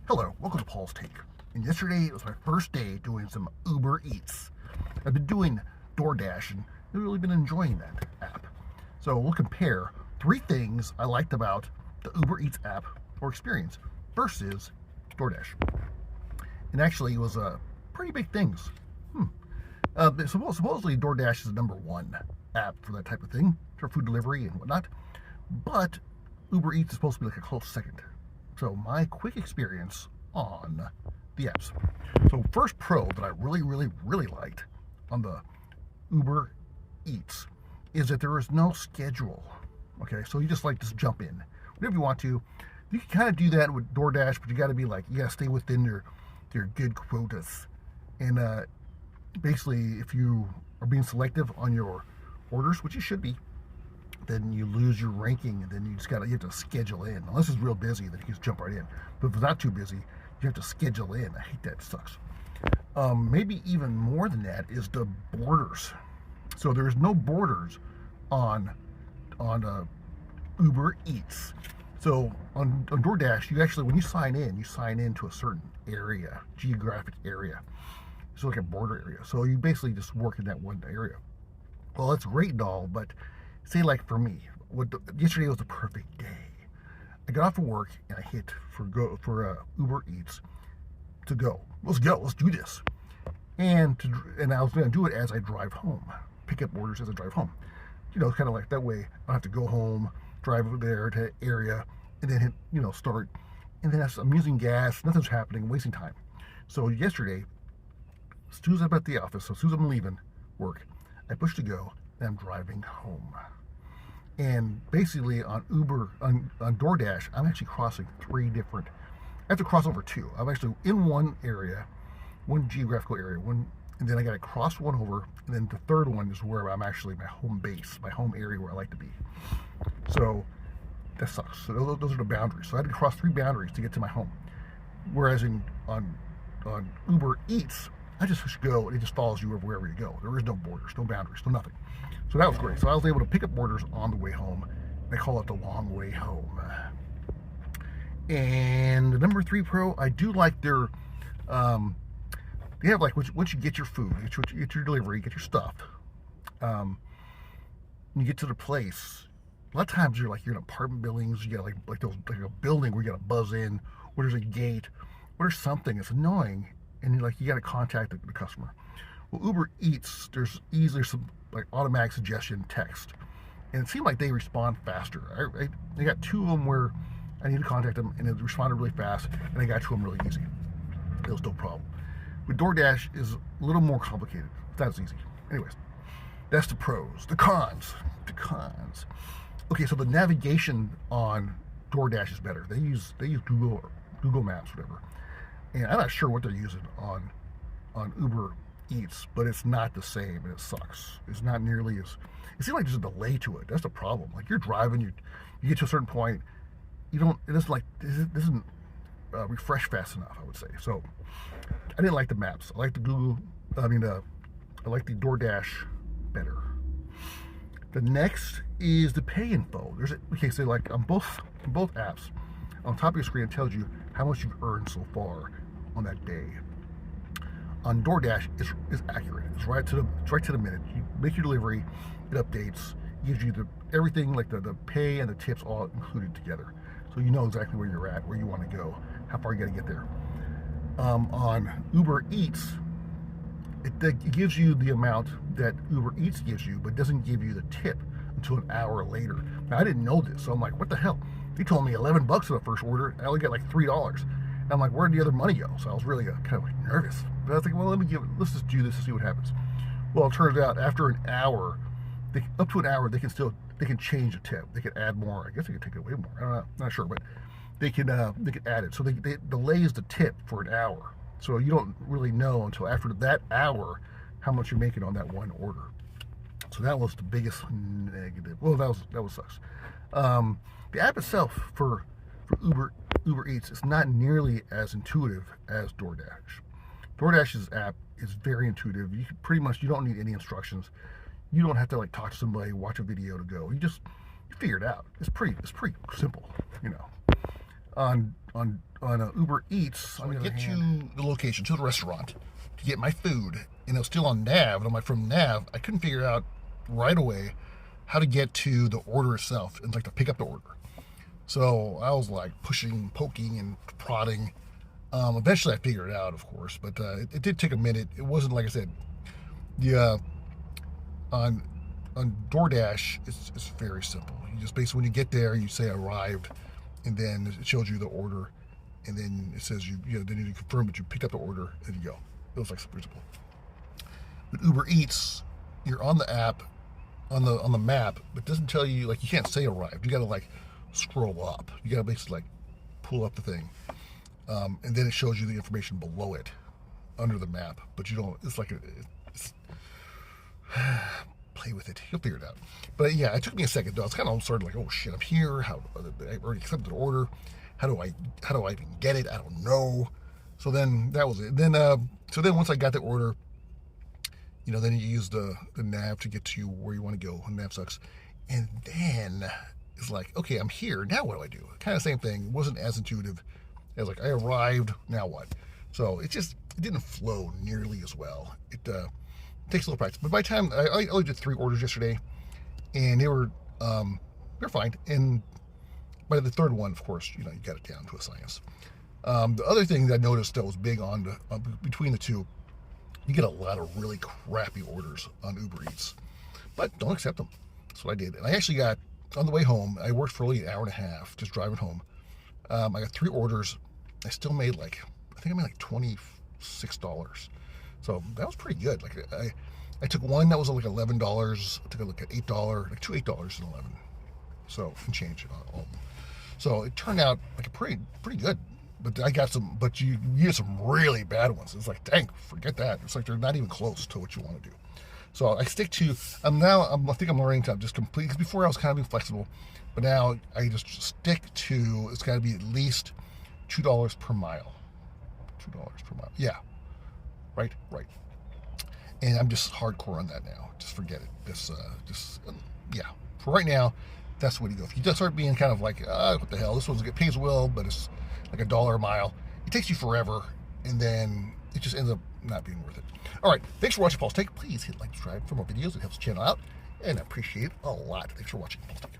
Hello, welcome to Paul's Take. And yesterday was my first day doing some Uber Eats. I've been doing DoorDash and I've really been enjoying that app. So we'll compare 3 things I liked about the Uber Eats app or experience versus DoorDash. And actually, it was pretty big things. Supposedly, DoorDash is the #1 app for that type of thing, for food delivery and whatnot. But Uber Eats is supposed to be like a close second. So my quick experience on the apps. So first pro that I really liked on the Uber Eats is that there is no schedule. Okay, so you just jump in whenever you want to. You can kind of do that with DoorDash, but you got to stay within their good quotas. And basically, if you are being selective on your orders, which you should be, then you lose your ranking, and then you have to schedule in. Unless it's real busy, then you can just jump right in. But if it's not too busy, you have to schedule in. I hate that. It sucks. Maybe even more than that is the borders. So there's no borders on Uber Eats. So on DoorDash, when you sign in to a certain area, geographic area. It's like a border area. So you basically just work in that one area. Well, that's great and all, but say for me, yesterday was the perfect day. I got off of work and I hit for Uber Eats to go. Let's go. Let's do this. And I was going to do it as I drive home. Pick up orders as I drive home. Kind of like that way I don't have to go home, drive over there to area, and then hit, start. And then I'm using gas. Nothing's happening. I'm wasting time. So yesterday, as soon as I'm at the office, as soon as I'm leaving work, I push to go and I'm driving home. And basically on DoorDash, I'm actually crossing 3 different. I have to cross over 2. I'm actually in one area, one geographical area, and then I got to cross one over, and then the third one is where I'm actually my home base, my home area where I like to be. So that sucks. So those are the boundaries. So I had to cross 3 boundaries to get to my home. Whereas on Uber Eats, I just go and it just follows you wherever you go. There is no borders, no boundaries, no nothing. So that was great. So I was able to pick up orders on the way home. They call it the long way home. And the #3 pro, I do like their, they have once you get your food, get your delivery, get your stuff, you get to the place, a lot of times you're in apartment buildings, you got like a building where you got to buzz in, where there's a gate, or there's something, it's annoying, and you got to contact the customer. Well, Uber Eats, there's some automatic suggestion text, and it seemed like they respond faster. They got 2 of them where I need to contact them, and it responded really fast, and I got to them really easy. It was no problem. With DoorDash is a little more complicated. That's easy. Anyways, that's the pros. The cons. Okay, so the navigation on DoorDash is better. They use Google Maps, whatever. And I'm not sure what they're using on Uber Eats, but it's not the same, and it sucks. It's not nearly as. It seems like there's a delay to it. That's the problem. You're driving, you get to a certain point, it doesn't refresh fast enough, I would say. So I didn't like the maps. I like I like the DoorDash better. The next is the pay info. So on both apps, on top of your screen, it tells you how much you've earned so far on that day. On DoorDash, it's accurate. It's right to the minute. You make your delivery, it updates, gives you everything the pay and the tips all included together, so you know exactly where you're at, where you want to go, how far you got to get there. On Uber Eats, it gives you the amount that Uber Eats gives you, but doesn't give you the tip until an hour later. Now I didn't know this, so I'm like, what the hell? They told me $11 on the first order. I only got $3. And I'm like, where'd the other money go? So I was really kind of nervous. But I was like, well, let's just do this and see what happens. Well, it turns out after an hour, up to an hour, they can change the tip. They can add more. I guess they can take it away more. I don't know, I'm not sure, but they can add it. So they delays the tip for an hour. So you don't really know until after that hour how much you're making on that one order. So that was the biggest negative. Well, that was sucks. The app itself for Uber Eats is not nearly as intuitive as DoorDash. DoorDash's app is very intuitive. You don't need any instructions. You don't have to talk to somebody, watch a video to go. You figure it out. It's pretty simple, on Uber Eats. So I get to the location, to the restaurant, to get my food, and it was still on Nav. And I'm like, from Nav, I couldn't figure out right away how to get to the order itself and like to pick up the order. So I was like pushing, poking, and prodding. Eventually, I figured it out, of course, but it did take a minute. It wasn't like I said. The on DoorDash, it's very simple. You just basically, when you get there, you say arrived, and then it shows you the order, and then it says then you confirm that you picked up the order, and you go. It was like super simple. With Uber Eats, you're on the app, on the map, but it doesn't tell you, like, you can't say arrived. You got to like scroll up. You got to basically like pull up the thing, and then it shows you the information below it, under the map. But you don't. It's like play with it. You'll figure it out. But yeah, it took me a second though. I was kind of started like, oh shit, I'm here. How I already accepted the order? How do I even get it? I don't know. So then that was it. Then once I got the order, then you use the nav to get to where you want to go. And nav sucks. And then it's like, okay, I'm here. Now what do I do? Kind of same thing. It wasn't as intuitive as like I arrived. Now what? So it didn't flow nearly as well. It takes a little practice. But by the time I only did 3 orders yesterday, and they're fine. And by the third one, of course, you got it down to a science. The other thing that I noticed that was big on between the two, you get a lot of really crappy orders on Uber Eats, but don't accept them. That's what I did. And I actually got, on the way home, I worked for only an hour and a half just driving home. I got 3 orders. I still made like $26. So that was pretty good. Like I took one that was like $11. I took a look at $8, like $2 $8 and 11. So and change all of them. So it turned out like a pretty good. But I got some. But you get some really bad ones. It's like, dang, forget that. It's like they're not even close to what you want to do. So I stick to. I think I'm learning to just complete. Because before I was kind of being flexible, but now I just stick to. It's got to be at least $2 per mile. $2 per mile. Yeah. Right. And I'm just hardcore on that now. Just forget it. Yeah. For right now, that's the way to go. If you just start being kind of like, what the hell? This one's pays well, but it's like $1 a mile. It takes you forever, and then it just ends up not being worth it. All right. Thanks for watching Paul's Take. Please hit like, subscribe for more videos. It helps the channel out, and I appreciate it a lot. Thanks for watching Paul's Take.